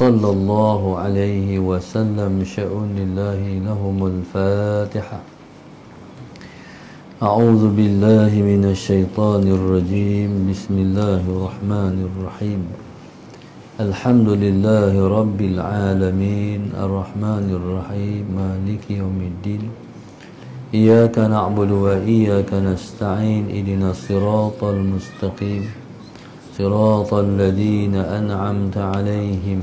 صلى الله عليه وسلم شأن الله لهم الفاتحة. أعوذ بالله من الشيطان الرجيم. بسم الله الرحمن الرحيم. الحمد لله رب العالمين الرحمن الرحيم مالك يوم الدين. إياك نعبد وإياك نستعين. اهدنا الصراط المستقيم صراط الذين أنعمت عليهم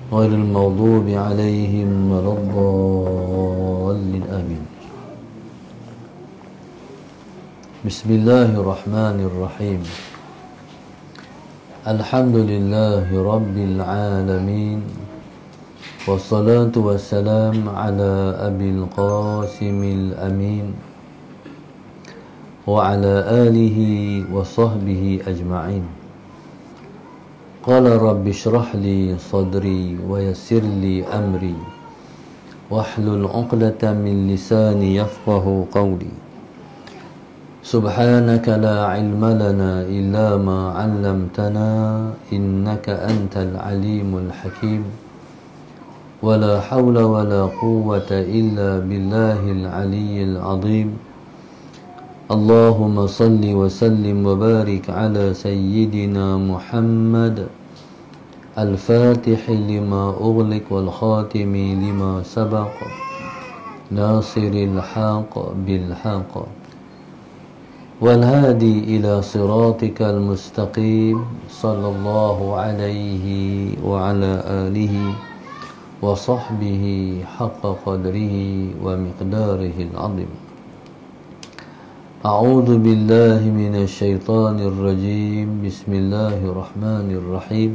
غير المغضوب عليهم ولا الضالين آمين. بسم الله الرحمن الرحيم. الحمد لله رب العالمين والصلاة والسلام على أبي القاسم الأمين وعلى آله وصحبه أجمعين. قال رب اشرح لي صدري ويسر لي أمري واحلل عقدة من لساني يفقه قولي. سبحانك لا علم لنا إلا ما علمتنا إنك أنت العليم الحكيم. ولا حول ولا قوة إلا بالله العلي العظيم. اللهم صل وسلم وبارك على سيدنا محمد الفاتح لما أغلق والخاتم لما سبق ناصر الحق بالحق والهادي إلى صراطك المستقيم صلى الله عليه وعلى آله وصحبه حق قدره ومقداره العظيم. أعوذ بالله من الشيطان الرجيم. بسم الله الرحمن الرحيم.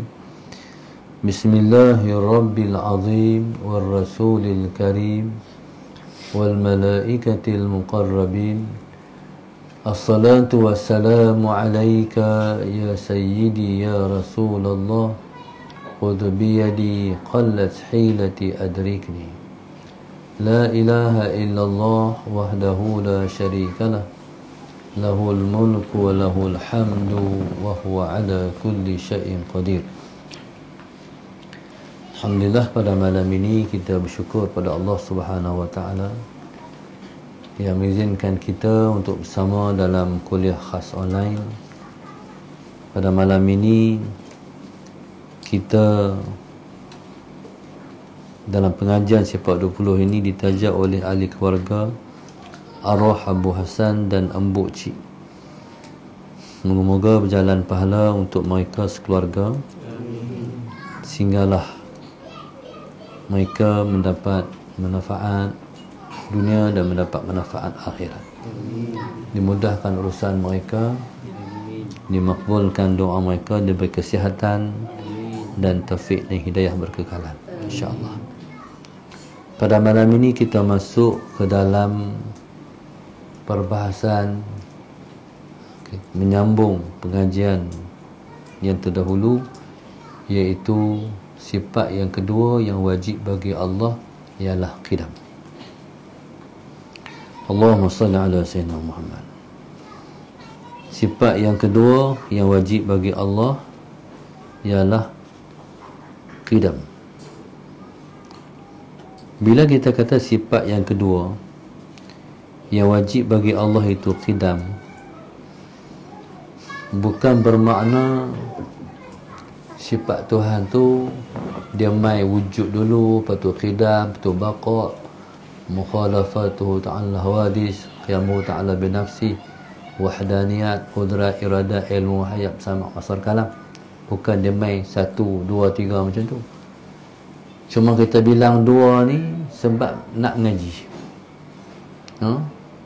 بسم الله الرب العظيم والرسول الكريم والملائكة المقربين. الصلاة والسلام عليك يا سيدي يا رسول الله. خذ بيدي قلت حيلتي أدركني. لا إله إلا الله وحده لا شريك له له الملك وله الحمد وهو على كل شيء قدير. Alhamdulillah, pada malam ini kita bersyukur pada Allah Subhanahu wa taala yang mengizinkan kita untuk bersama dalam kuliah khas online. Pada malam ini kita dalam pengajian Sifat 20 ini ditaja oleh ahli keluarga arwah Abu Hasan dan Embuk Cik. Moga-moga berjalan pahala untuk mereka sekeluarga. Sehinggalah mereka mendapat manfaat dunia dan mendapat manfaat akhirat. Dimudahkan urusan mereka, dimakbulkan doa mereka, diberi kesihatan dan taufik dan hidayah berkekalan, insya-Allah. Pada malam ini kita masuk ke dalam perbahasan menyambung pengajian yang terdahulu, iaitu sifat yang kedua yang wajib bagi Allah ialah qidam. Allahumma salli ala sayyidina Muhammad. Sifat yang kedua yang wajib bagi Allah ialah qidam. Bila kita kata sifat yang kedua yang wajib bagi Allah itu qidam, bukan bermakna sifat Tuhan tu dia mai wujud dulu, lepas tu qidam, lepas tu baqa, mukhalafatuhu ta'ala hawadis, qiyamuhu ta'ala binafsi, wahdaniyat, qudrat, iradah, ilmu, hayat, sama, asar, kalam. Bukan dia mai 1, 2, 3 macam tu. Cuma kita bilang 2 ni sebab nak ngaji.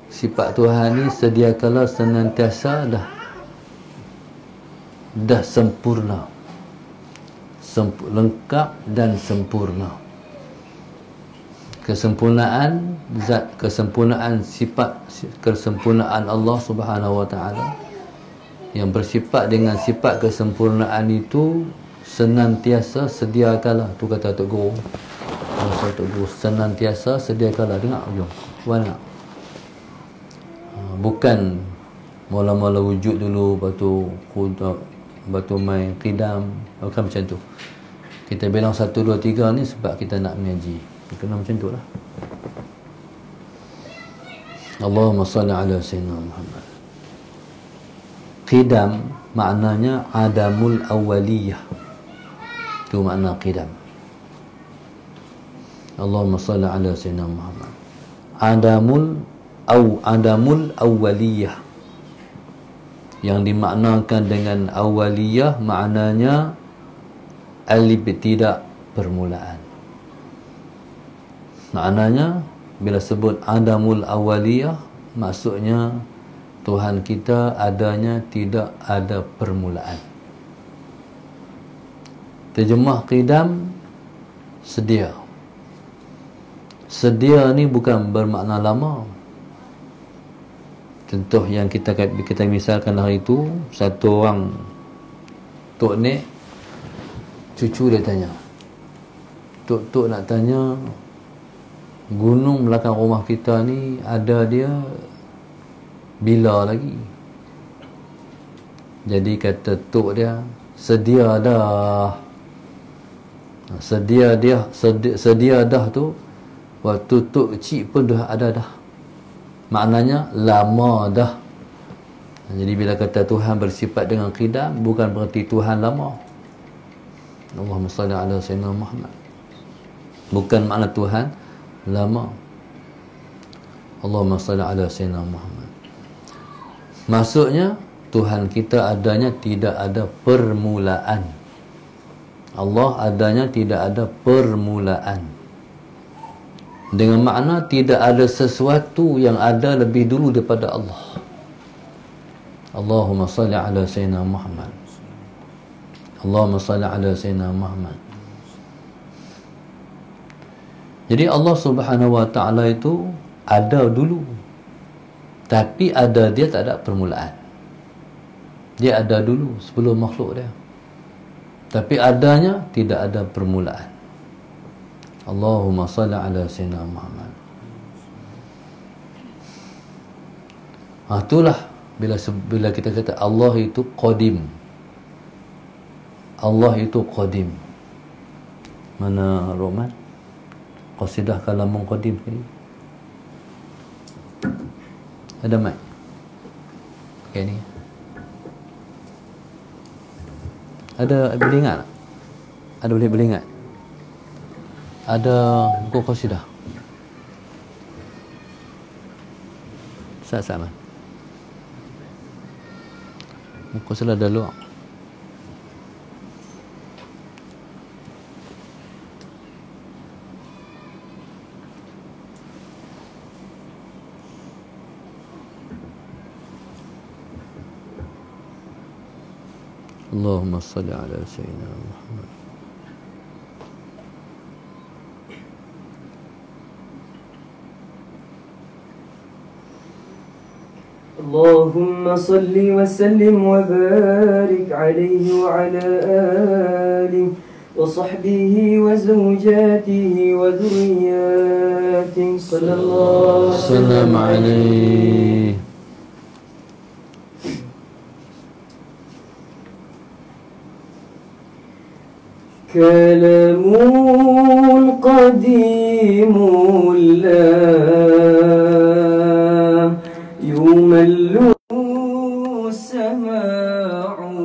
Sifat Tuhan ni sediakala senantiasa dah sempurna, lengkap dan sempurna. Kesempurnaan zat, kesempurnaan sifat, kesempurnaan Allah Subhanahu wa taala yang bersifat dengan sifat kesempurnaan itu senantiasa sediakala. Tu kata Tok Guru. Tok Guru senantiasa sediakala. Dengar ujung. Mana? Bukan mula-mula wujud dulu, batu mai qidam, bukan macam tu. Kita bilang 1, 2, 3 ni sebab kita nak mengaji. Kena macam tu lah. Allahumma salli ala Sayyidina Muhammad. Qidam maknanya adamul awaliyah. Itu makna qidam. Allahumma salli ala Sayyidina Muhammad. Adamul awaliyah. Yang dimaknakan dengan awaliyah maknanya al-ibtida', permulaan. Maknanya bila sebut adamul awaliyah, maksudnya Tuhan kita adanya tidak ada permulaan. Terjemah qidam, sedia. Sedia ni bukan bermakna lama. Contoh yang kita misalkan hari itu, satu orang Tok Nek, cucu dia tanya, Tok nak tanya, gunung belakang rumah kita ni ada dia bila lagi? Jadi kata Tok dia, sedia dah. Sedia dah tu waktu Tok kecil pun dah ada dah. Maknanya lama dah. Jadi bila kata Tuhan bersifat dengan qidam, bukan berarti Tuhan lama. Allahumma salli ala Sayyidina Muhammad. Bukan makna Tuhan lama. Allahumma salli ala Sayyidina Muhammad. Maksudnya Tuhan kita adanya tidak ada permulaan. Allah adanya tidak ada permulaan. Dengan makna tidak ada sesuatu yang ada lebih dulu daripada Allah. Allahumma salli ala Sayyidina Muhammad. Allahumma salli ala Sayyidina Muhammad. Jadi Allah Subhanahu wa ta'ala itu ada dulu, tapi ada dia tak ada permulaan. Dia ada dulu sebelum makhluk dia, tapi adanya tidak ada permulaan. Allahumma salli ala Sayyidina Muhammad. Itulah bila kita kata Allah itu qadim. Allah itu qadim. Mana Roman? Qasidah Kalamun Qadim sekali. Ada mic? Okay, ni. Ada boleh ingat tak? Ada boleh ingat? Ada buku qasidah. Sama. Buku qasidah dah luar. Allahumma salli ala Sayyidina Muhammad. اللهم صل وسلم وبارك عليه وعلى آله وصحبه وزوجاته وذرياته صلى الله وسلم عليه. كلام قديم لا يمل سماعه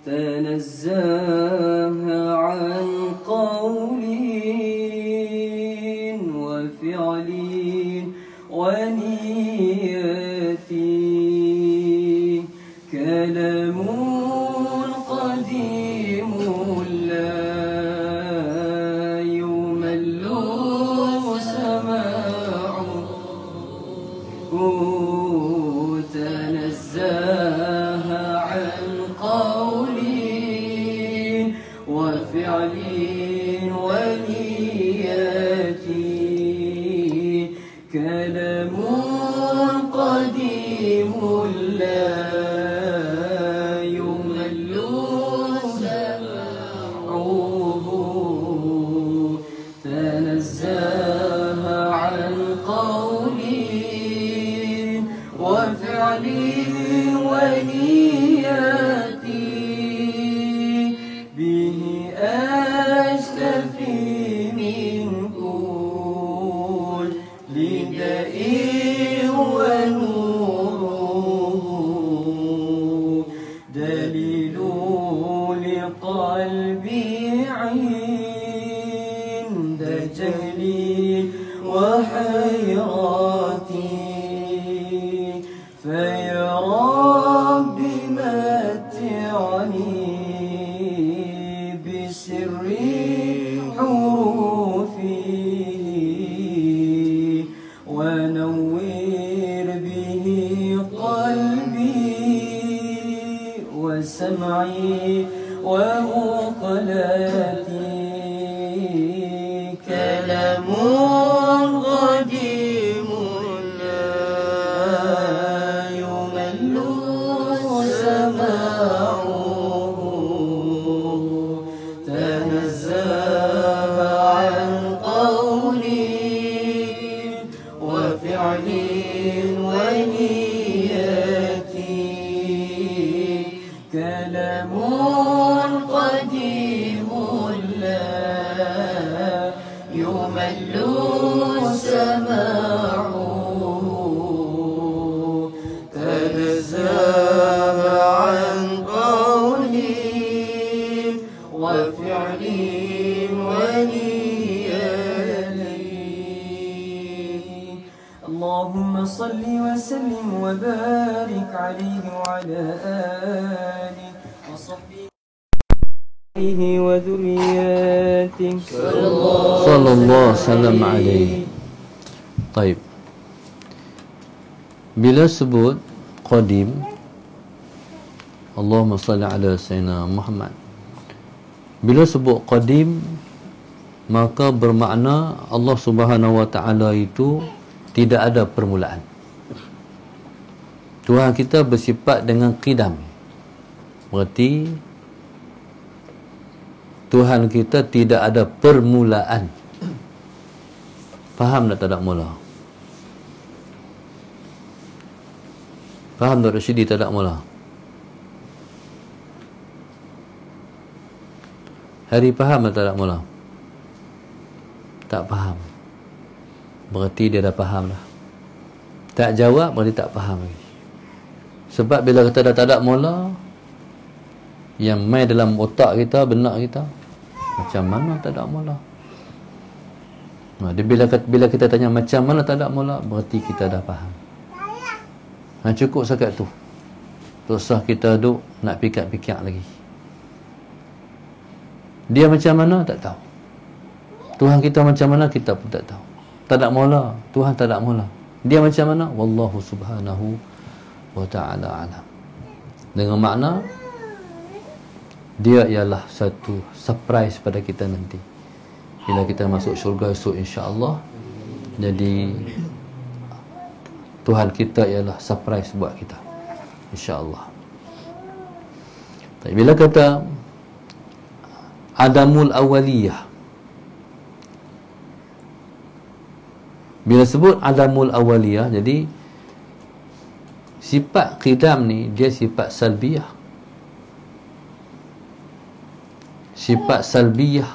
تنزه عن قول وفعل ونية كلام قديم لا يمل سماعه تنزه عن قول وفعل ونية كلام قديم لا تنزه عن قول وفعل ونيات دليل لقلبي عند جهلي وحيرتي فيا رب متعني بسر حروفي ونور به قلبي وسمعي ومقلتي كلام قديم لا يمل سماعه تنزه عن قول وفعل ونية كلام قديم لا يمل سماعه تنزه عن قول وفعل ونية اللهم صل وسلم وبارك عليه وعلى آله وصحبه وذرياته صلى الله وسلم عليه. Taib. Bila sebut qadim, Allahumma salli ala sayyidina Muhammad. Bila sebut qadim, maka bermakna Allah Subhanahu wa taala itu tidak ada permulaan. Tuhan kita bersifat dengan qidam. Berarti Tuhan kita tidak ada permulaan. Faham tak mula? Faham tak Rasyidi tak mula? Hari faham tak mula? Tak faham. Berarti dia dah faham dah. Tak jawab berarti tak faham lagi. Sebab bila kita dah tak ada mula, yang main dalam otak kita, benak kita, macam mana tak ada mula? Bila kita tanya macam mana tak ada mula, berarti kita dah faham. Cukup sekat tu. Tak usah kita duduk nak fikir-fikir lagi. Dia macam mana tak tahu. Tuhan kita macam mana kita pun tak tahu. Tak ada mula. Tuhan tak ada mula. Dia macam mana? Wallahu subhanahu wa ta'ala alam. Dengan makna dia ialah satu surprise pada kita nanti bila kita masuk syurga esok, insya-Allah. Jadi Tuhan kita ialah surprise buat kita, insya-Allah. Tapi bila kata adamul awaliyah, bila sebut adamul awaliyah, jadi sifat qidam ni dia sifat salbiyah. Sifat salbiyah,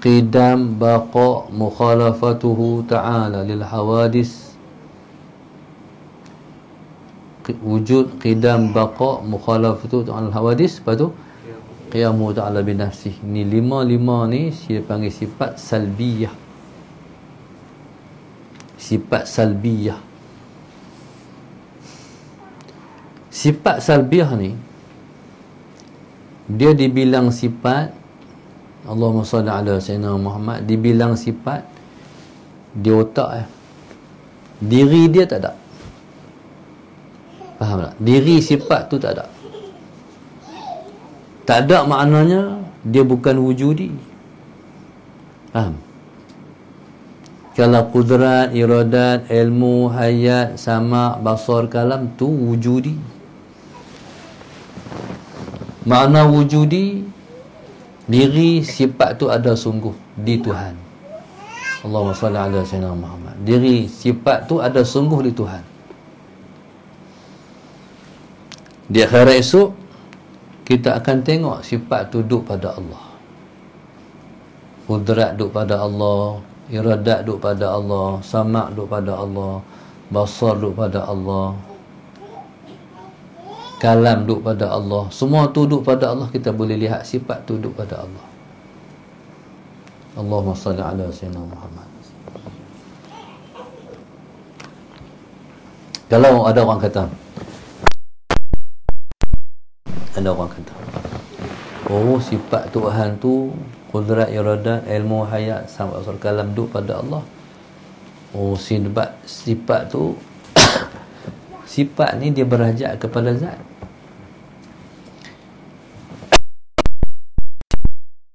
qidam, baqa, mukhalafatuhu ta'ala lil hawadis. Wujud, qidam, baqa, mukhalafatuhu ta'ala lil hawadis. Lepas tu qiyamu ta'ala binafsih. Ni lima ni dia panggil sifat salbiyah. Sifat salbiyah. Sifat salbiyah ni dia dibilang sifat, Allahumma salli ala sayyidina Muhammad, dibilang sifat di otak. Diri dia tak ada. Faham tak? Diri sifat tu tak ada. Tak ada maknanya dia bukan wujudi. Faham? Kalau kudrat, iradat, ilmu, hayat, sama, basar, kalam tu wujudi. Makna wujudi, diri sifat tu ada sungguh di Tuhan. Allahumma salli ala sayyidina Muhammad. Diri sifat tu ada sungguh di Tuhan. Di akhirat esok kita akan tengok sifat tu duduk pada Allah. Kudrat duduk pada Allah, iradat duduk pada Allah, sama' duduk pada Allah, basar duduk pada Allah, kalam duduk pada Allah, semua tu duduk pada Allah, kita boleh lihat sifat tu duduk pada Allah. Allahumma salli ala sayyidina Muhammad. Kalau ada orang kata, oh sifat Tuhan tu qudrat, iradat, ilmu, hayat, sampai asal kalam duduk pada Allah. Oh sifat tu sifat ni dia berhajat kepada zat.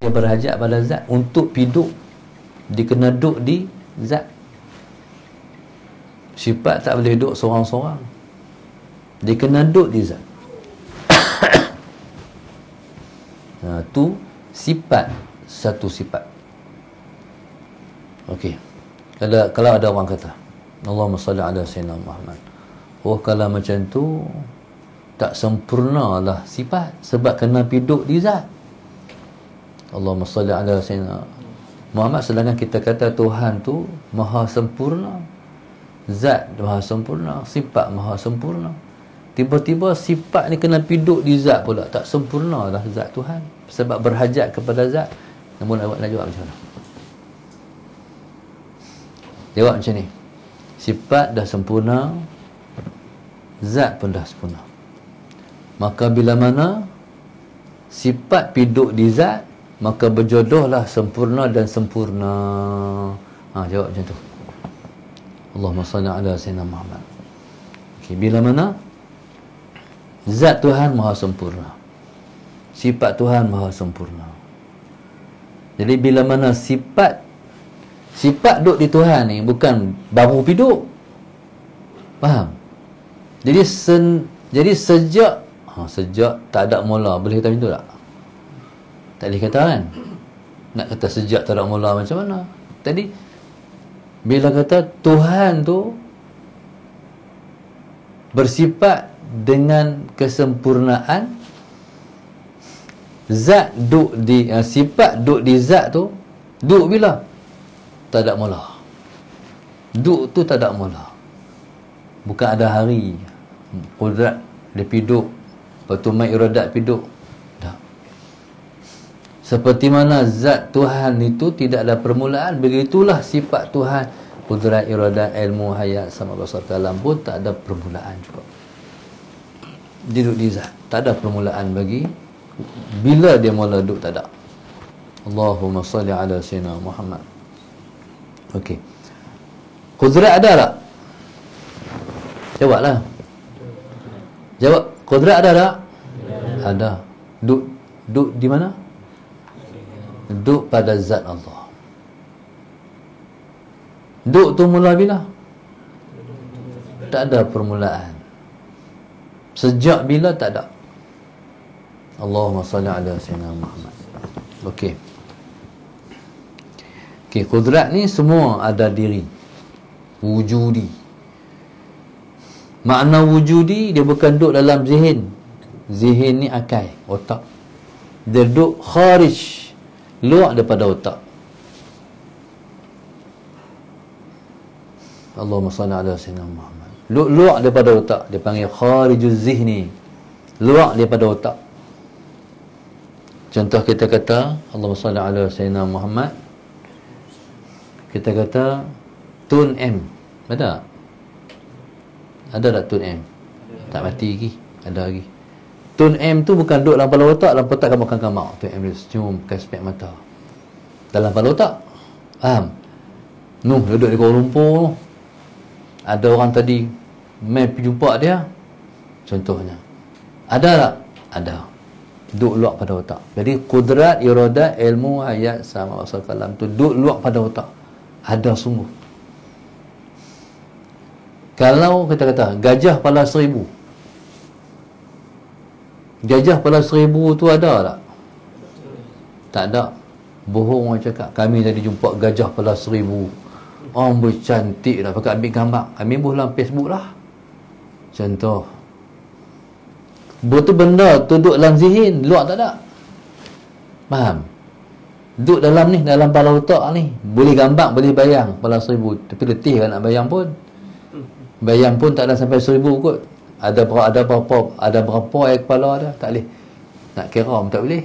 Dia berhajat pada zat untuk hidup, dia kena duduk di zat. Sifat tak boleh duduk seorang-seorang, dia kena duduk di zat. Tu sifat, satu sifat. Okey. Kalau ada orang kata, Allahumma salli ala sayyidina Muhammad. Oh, kalau macam tu tak sempurnalah sifat, sebab kena duduk di zat. Allahumma salli ala sayyidina Muhammad, sedangkan kita kata Tuhan tu maha sempurna, zat maha sempurna, sifat maha sempurna. Tiba-tiba sifat ni kena duduk di zat pula, tak sempurna lah zat Tuhan, sebab berhajat kepada zat. Namun awak nak jawab macam mana? Jawab macam ni, sifat dah sempurna, zat pun dah sempurna. Maka bila mana sifat duduk di zat, maka berjodohlah sempurna dan sempurna. Jawab macam tu. Allahumma salli ala sayyidina Muhammad. Okay, bila mana zat Tuhan maha sempurna, sifat Tuhan maha sempurna. Jadi bila mana sifat duduk di Tuhan ni bukan baru duduk. Faham? Jadi sejak tak ada mula, boleh kata macam tu tak? Tak boleh kata kan? Nak kata sejak tak ada mula macam mana? Tadi bila kata Tuhan tu bersifat dengan kesempurnaan, zat duduk di sifat duduk di zat tu, duduk bila? Tak ada mula. Duduk tu tak ada mula. Bukan ada hari qudrat dia piduk, lepas tu mai iradat piduk. Tak. Seperti mana zat Tuhan itu tidak ada permulaan, begitulah sifat Tuhan, qudrat, iradat, ilmu, hayat, sama basar, kalam pun tak ada permulaan juga. Duduk di zat, tak ada permulaan bagi bila dia mula duduk, tak ada. Allahumma salli ala sayyidina Muhammad. Okey. Qudrat ada tak? Jawablah. Jawab. Qudrat ada tak? Ada. Duduk di mana? Duduk pada zat Allah. Duduk tu mula bila? Tak ada permulaan. Sejak bila? Tak ada. Allahumma salli ala sayyidina Muhammad. Okey. Okey, qudrat ni semua ada diri. Wujudi. Makna wujudi dia bukan duduk dalam zihin. Zihin ni akal, otak. Dia duduk kharij, luar daripada otak. Allahumma salli ala sayyidina Muhammad. Luar daripada otak, dia panggil kharijuz zihni. Luar daripada otak. Contoh kita kata Allahumma salli ala sayyidina Muhammad, kita kata tun M. Ada? Ada tak tun M? Tak mati lagi. Ada lagi. Tun M tu bukan duduk dalam kepala otak, dalam otak kamu akan kamak. Tun M dia senyum pakai spek mata. Dalam kepala otak. Faham? Nuh duduk di Kuala Lumpur. Ada orang tadi main pergi jumpa dia. Contohnya. Ada tak? Ada. Duduk luar pada otak. Jadi qudrat, iradat, ilmu, hayat, sama asal kalam tu duduk luar pada otak. Ada sungguh. Kalau kita kata gajah kepala 1000, gajah kepala 1000 tu ada tak? Tak ada. Bohong orang cakap. Kami tadi jumpa gajah kepala 1000. Orang bercantik lah, pakai ambil gambar. Kami buh dalam Facebook lah. Contoh. Betul benda tu duduk dalam zihin, luar tak ada. Faham? Duduk dalam ni, dalam kepala otak ni. Boleh gambar, boleh bayang kepala 1000. Tapi letih kan nak bayang pun. Bayang pun tak ada sampai 1000 kot. Ada berapa air kepala dah? Tak boleh. Nak kira pun tak boleh.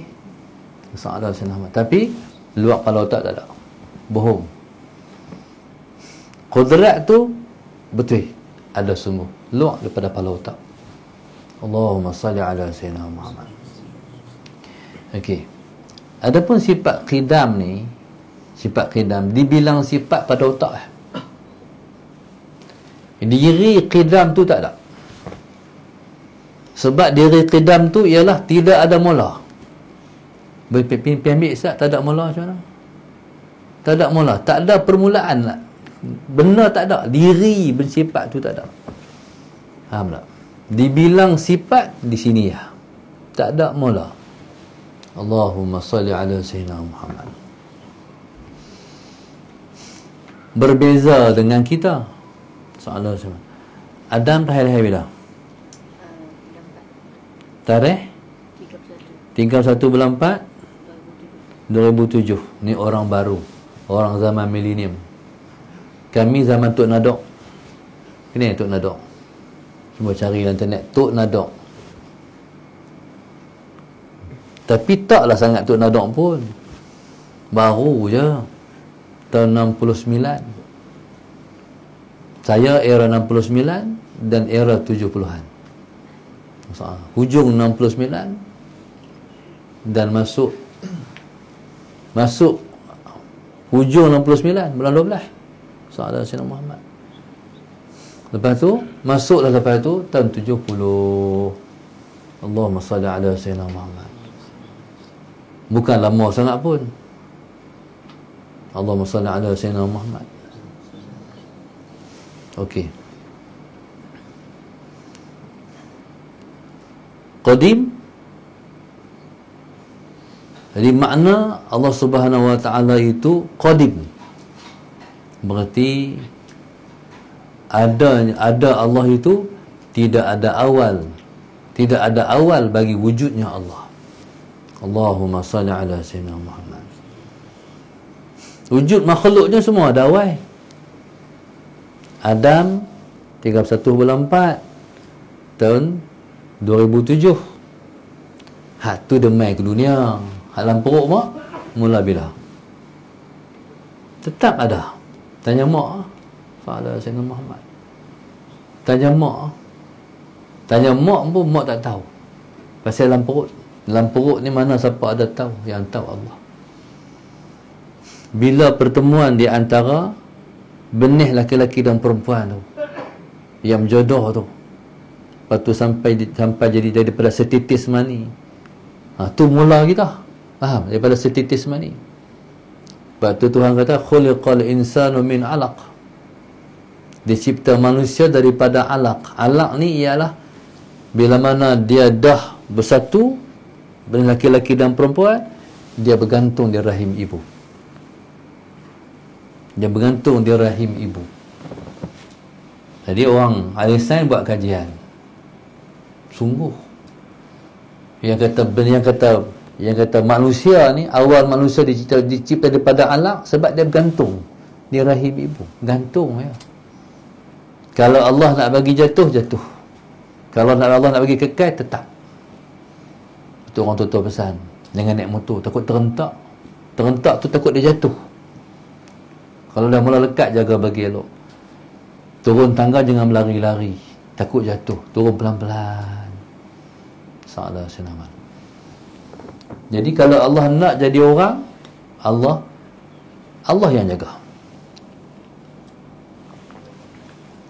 Masalah senama. Tapi luar kepala otak tak ada. Bohong. Qudrat tu betul. Ada semua. Luar daripada kepala otak. Allahumma salli ala sayyidina Muhammad. Okey. Adapun sifat qidam ni, sifat qidam dibilang sifat pada otak lah. Diri qidam tu tak ada. Sebab diri qidam tu ialah tidak ada mula. Ambil Ustaz, tak ada mula macam mana? Tak ada mula, tak ada permulaan lah. Benar tak ada. Diri bersifat tu tak ada. Faham tak? Dibilang sifat di sini ya. Tak ada mula. Allahumma salli ala sayyidina Muhammad. Berbeza dengan kita. Soalan semua. Adam lahir bila? Tarikh 31 bulan 4 2007. Ni orang baru. Orang zaman milenium. Kami zaman Tok Nadok. Ini Tok Nadok. Cuba cari dalam internet Tok Nadok. Tapi taklah sangat Tok Nadok pun. Baru je tahun 69. Saya era 69 dan era 70-an. Hujung 69 dan masuk hujung 69 bulan 12. Sahabat Sayyidina Muhammad. Lepas tu masuklah lepas tu tahun 70. Allahumma salli ala Sayyidina Muhammad. Bukan lama sangat pun. Allahumma salli ala Sayyidina Muhammad. Okey. Qadim. Jadi makna Allah Subhanahu Wa Taala itu qadim. Berarti ada Allah itu tidak ada awal. Tidak ada awal bagi wujudnya Allah. Allahumma salli ala sayyidina Muhammad. Wujud makhluknya semua ada awal. Adam 31 bulan 4 tahun 2007. Hak tu demai ke dunia. Hak dalam perut mak mula bila? Tetap ada. Tanya mak. Fa'ala Sayyidina Muhammad. Tanya mak. Tanya mak pun mak tak tahu. Pasal dalam perut. Dalam perut ni mana siapa ada tahu? Yang tahu Allah. Bila pertemuan di antara benih laki-laki dan perempuan tu, yang jodoh tu, lepas tu sampai jadi daripada setitis mani, tu mula kita. Faham? Daripada setitis mani. Lepas tu Tuhan kata khuliqal insanu min alaq. Dicipta manusia daripada alaq. Alaq ni ialah bila mana dia dah bersatu benih laki-laki dan perempuan, dia bergantung di rahim ibu. Dia bergantung di rahim ibu. Jadi orang ahli sains buat kajian. Sungguh. Yang kata manusia ni, awal manusia dicipta daripada alaq sebab dia bergantung di rahim ibu. Gantung ya. Kalau Allah nak bagi jatuh, jatuh. Kalau Allah nak bagi kekal, tetap. Itu orang tua pesan. Jangan naik motor, takut terentak. Terentak tu takut dia jatuh. Kalau dah mula lekat, jaga bagi elok. Turun tangga jangan berlari-lari, takut jatuh. Turun pelan-pelan. Salah senaman. Jadi kalau Allah nak jadi orang, Allah yang jaga.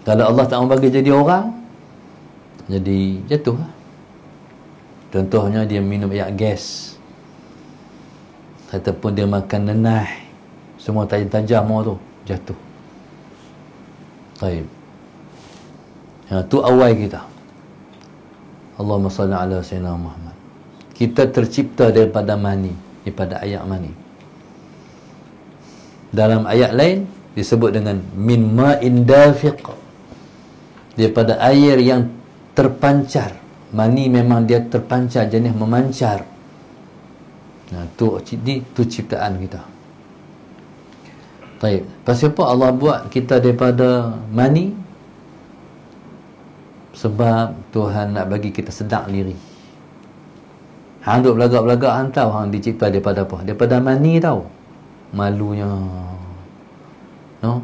Kalau Allah tak mau bagi jadi orang, jadi jatuh. Contohnya dia minum air gas, ataupun dia makan nenah, semua tajam-tajam tu jatuh. Baik. Tu awal kita. Allahumma salli ala sayyidina Muhammad. Kita tercipta daripada mani, daripada ayat mani. Dalam ayat lain disebut dengan min ma'in dafiq, daripada air yang terpancar. Mani memang dia terpancar, jenis memancar. Tu ciptaan kita. Baik. Pasal apa Allah buat kita daripada mani? Sebab Tuhan nak bagi kita sedar diri. Hang duk belagak-belagak, hang tahu hang dicipta daripada apa? Daripada mani tahu. Malunya. No?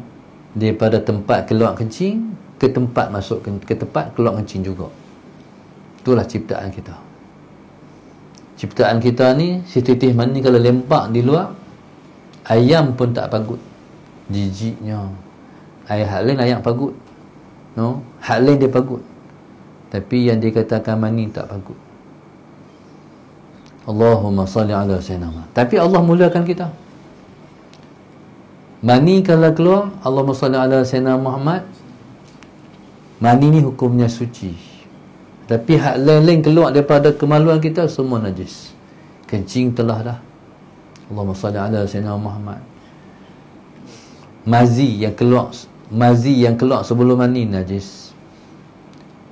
Daripada tempat keluar kencing ke tempat masuk ke tempat keluar kencing juga. Itulah ciptaan kita. Ciptaan kita ni, si titih mani kalau lempak di luar, ayam pun tak pagut. Jijiknya. Hak lain ayam pagut. No? Hak lain dia pagut. Tapi yang dikatakan mani tak pagut. Allahumma salli ala sayyidina Muhammad. Tapi Allah muliakan kita. Mani kalau keluar, Allahumma salli ala sayyidina Muhammad, mani ni hukumnya suci. Tapi hak lain-lain keluar daripada kemaluan kita, semua najis. Kencing telah dah. Allahumma salli ala sayyidina Muhammad. Mazi yang keluar sebelum mani najis.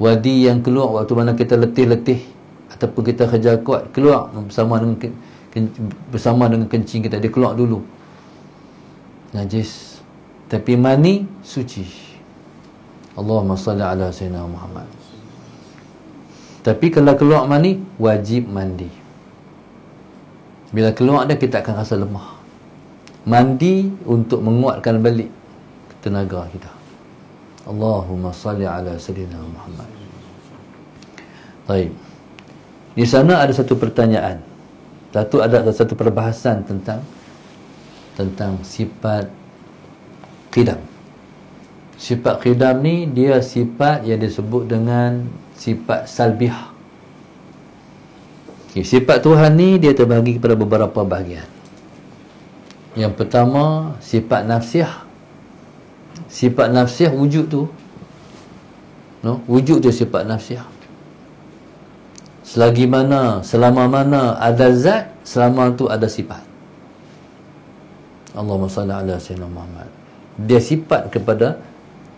Wadi yang keluar waktu mana kita letih-letih ataupun kita kerja kuat, keluar bersama dengan kencing kita, dia keluar dulu, najis. Tapi mani suci. Allahumma salli ala sayyidina Muhammad. Tapi kalau keluar mani, wajib mandi. Bila keluar dah, kita akan rasa lemah. Mandi untuk menguatkan balik tenaga kita. Allahumma salli ala sayyidina Muhammad. Baik. Di sana ada satu pertanyaan. Ada satu perbahasan tentang sifat qidam. Sifat qidam ni dia sifat yang disebut dengan sifat salbiah. Okay, sifat Tuhan ni dia terbahagi kepada beberapa bahagian. Yang pertama, sifat nafsiah. Sifat nafsiah wujud tu. No? Wujud tu sifat nafsiah. Selama mana ada zat, selama tu ada sifat. Allahumma salli ala sayyidina Muhammad. Dia sifat kepada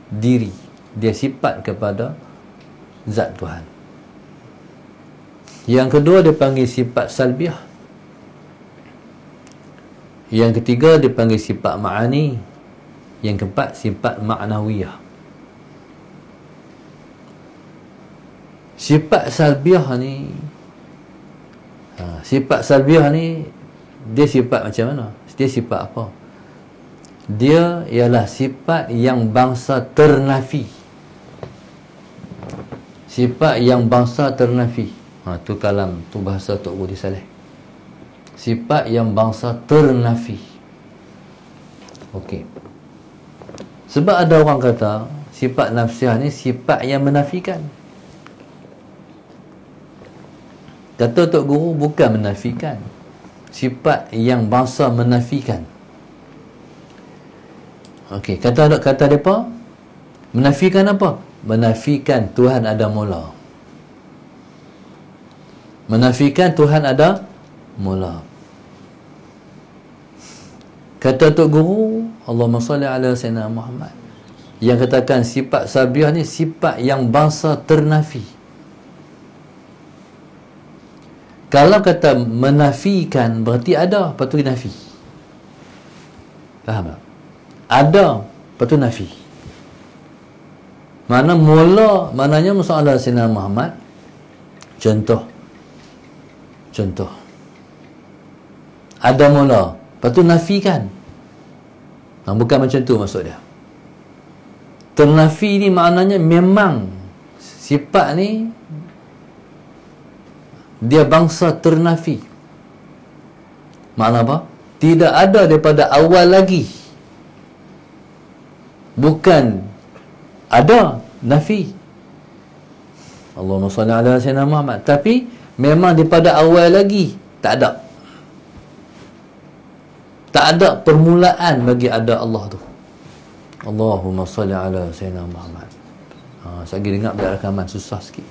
diri, dia sifat kepada zat Tuhan. Yang kedua dia panggil sifat salbiah. Yang ketiga dia panggil sifat ma'ani. Yang keempat sifat ma'nawiyah. Sifat salbiah ni, sifat salbiah ni dia sifat macam mana? Dia sifat apa? Dia ialah sifat yang bangsa ternafi. Sifat yang bangsa ternafi. Tu kalam, tu bahasa Tok Budi Saleh. Sifat yang bangsa ternafi. Okey. Sebab ada orang kata sifat nafsiah ni sifat yang menafikan. Kata Tok Guru bukan menafikan. Sifat yang bangsa menafikan. Okey, kata depa menafikan apa? Menafikan Tuhan ada mula. Menafikan Tuhan ada mula. Kata Tok Guru, Allahumma salli ala sayyidina Muhammad, yang katakan sifat sabiah ni sifat yang bangsa ternafi. Kalau kata menafikan berarti ada, lepas tu nafi. Faham tak? Ada, lepas tu nafi. Mana mula, maknanya masalah Sayyidina Muhammad. Contoh. Ada mula, lepas tu nafikan. Bukan macam tu maksud dia. Ternafi ni maknanya memang sifat ni dia bangsa ternafi. Makna apa? Tidak ada daripada awal lagi. Bukan ada, nafi. Allahumma salli ala sayyidina Muhammad. Tapi memang daripada awal lagi tak ada. Tak ada permulaan bagi ada Allah tu. Allahumma salli ala sayyidina Muhammad. Saya dengar bila rakaman susah sikit.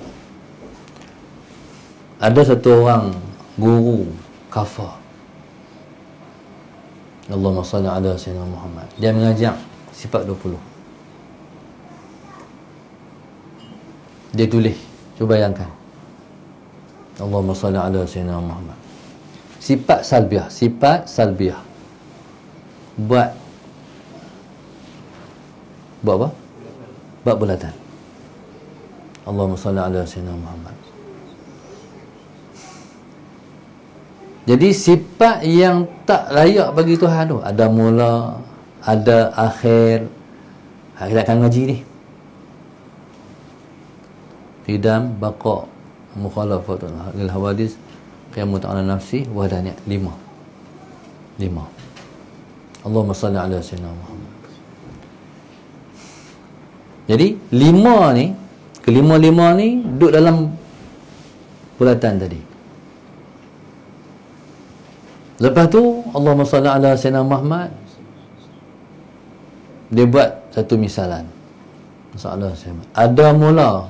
Ada satu orang guru kafar. Allahumma salli ala sayyidina Muhammad. Dia mengajar sifat 20. Dia tulis. Cuba bayangkan. Allahumma salli ala sayyidina Muhammad. Sifat salbiah. Buat apa? Buat bulatan. Allahumma salli ala sayyidina Muhammad. Jadi sifat yang tak layak bagi Tuhan tu, ada mula, ada akhir. Kita akan ngaji ni. Qidam, baqa, mukhalafatun lil hawadis, qiyamu ta'ala nafsi, wahdaniyah. 5. Allahumma salli ala sayyidina Muhammad. Jadi 5 ni, kelima-lima ni duduk dalam bulatan tadi. Lepas tu Allahumma salli ala sayyidina Muhammad, dia buat satu misalan. Masalah saya. Ada mula.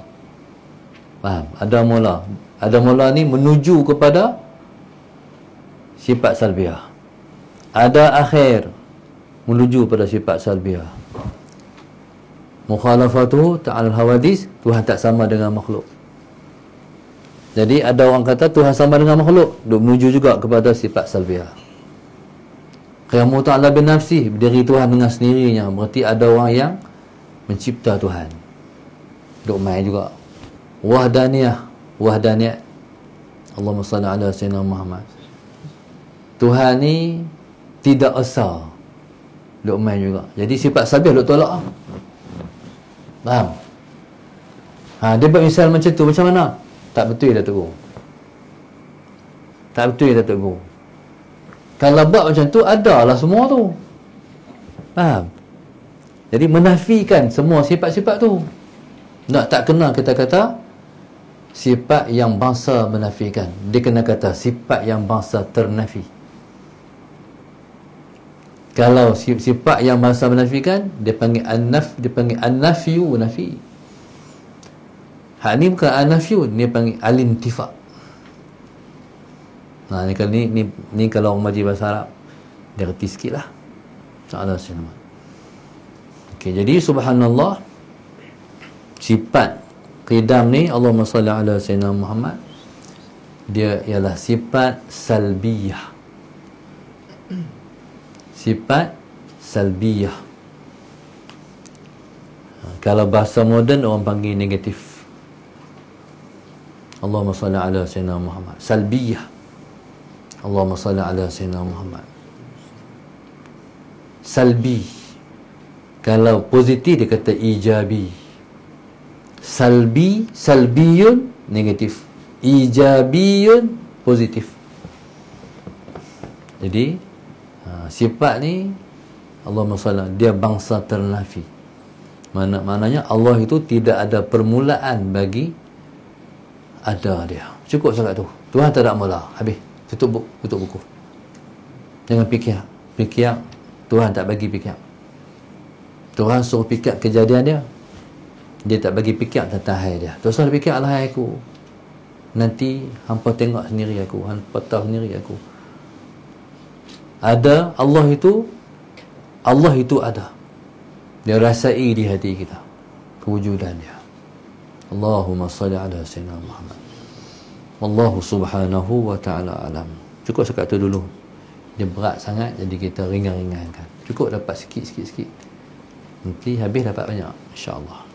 Faham? Ada mula ni menuju kepada sifat salbiah. Ada akhir menuju pada sifat salbiah. Mukhalafatuhu ta'ala hawadis, Tuhan tak sama dengan makhluk. Jadi ada orang kata Tuhan sama dengan makhluk, duk menuju juga kepada sifat salbiah. Qiyamu ta'ala bin nafsi, berdiri Tuhan dengan sendirinya, berarti ada orang yang mencipta Tuhan. Duk main juga. Wahdaniyah. Allahumma salli ala sayyidina Muhammad. Tuhan ni tidak esa, duk main juga. Jadi sifat salbiah duk tolak. Faham? Dia buat misal macam tu, macam mana? Tak betul Datuk Guru. Tak betul Datuk Guru. Kalau buat macam tu, adalah semua tu. Faham? Jadi menafikan semua sifat-sifat tu. Tak kena kita kata sifat yang bangsa menafikan. Dia kena kata sifat yang bangsa ternafi. Kalau sifat yang bangsa menafikan, dia panggil an-nafyu nafi. Hak ni bukan an-nafyu, dia panggil al-intifa. Ni kalau orang majlis bahasa Arab, dia reti sikit lah. Ta'ala sinama. Okay, jadi subhanallah, sifat qidam ni, Allahumma salli ala sayyidina Muhammad, dia ialah sifat salbiyah. Sifat salbiyah. Kalau bahasa moden orang panggil negatif. Allahumma salli ala sayyidina Muhammad, salbiyah. Allahumma salli ala sayyidina Muhammad. Salbi. Kalau positif dia kata ijabi. Salbiyun negatif. Ijabiyun positif. Jadi sifat ni Allahumma salli, dia bangsa ternafi. Maknanya Allah itu tidak ada permulaan bagi ada dia. Cukup sangat tu. Tuhan tak ada mula. Habis. Tutup buku. Jangan fikir. Tuhan tak bagi fikir. Tuhan suruh fikir kejadian dia. Dia tak bagi fikir tentang hai dia. Tuhan suruh fikir alahai aku. Nanti hampa tengok sendiri aku. Hampa tahu sendiri aku. Ada Allah itu ada. Dia rasai di hati kita kewujudan dia. Allahumma salli ala sayyidina Muhammad. Wallahu subhanahu wa ta'ala alam. Cukup sekat tu dulu. Dia berat sangat, jadi kita ringan-ringankan. Cukup dapat sikit. Nanti habis dapat banyak, insya-Allah.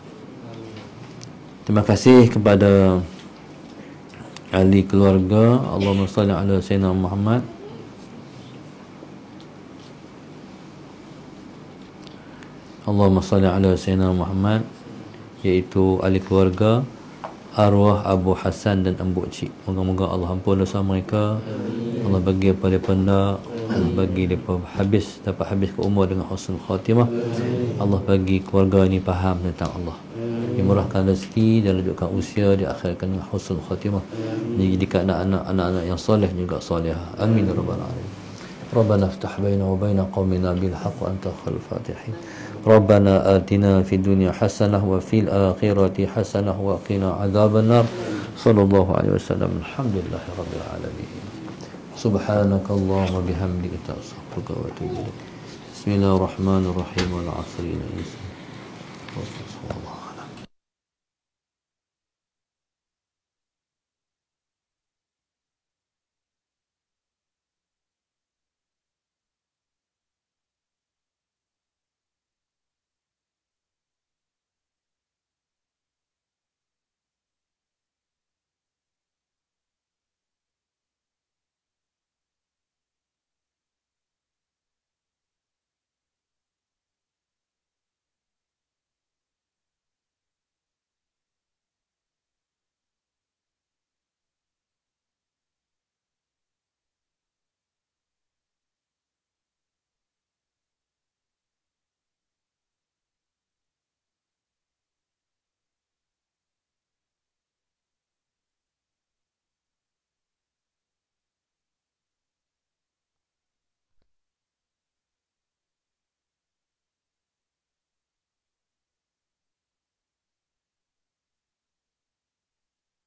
Terima kasih kepada ahli keluarga. Allahumma salli ala sayyidina Muhammad. Allahumma salli ala sayyidina Muhammad, iaitu ahli keluarga arwah Abu Hasan dan Ambuk Cik. Moga-moga Allah ampun dosa mereka. Allah bagi pada panda, Allah bagi mereka dapat habis ke umur dengan husnul khatimah. Allah bagi keluarga ini faham tentang Allah, dimurahkan rezeki dan lanjutkan usia, diakhirkan dengan husnul khatimah, dijadikan anak-anak yang soleh juga solehah. Amin ya rabbal alamin. Rabbana iftah baina wa baina qaumina bil haqq wa anta khairul fatihin. ربنا آتنا في الدنيا حسنة وفي الآخرة حسنة وقنا عذاب النار. صلى الله عليه وسلم. الحمد لله رب العالمين. سبحانك اللهم وبحمدك أستغفرك وأتوب إليك. بسم الله الرحمن الرحيم. والعصر إن الإنسان لفي خسر.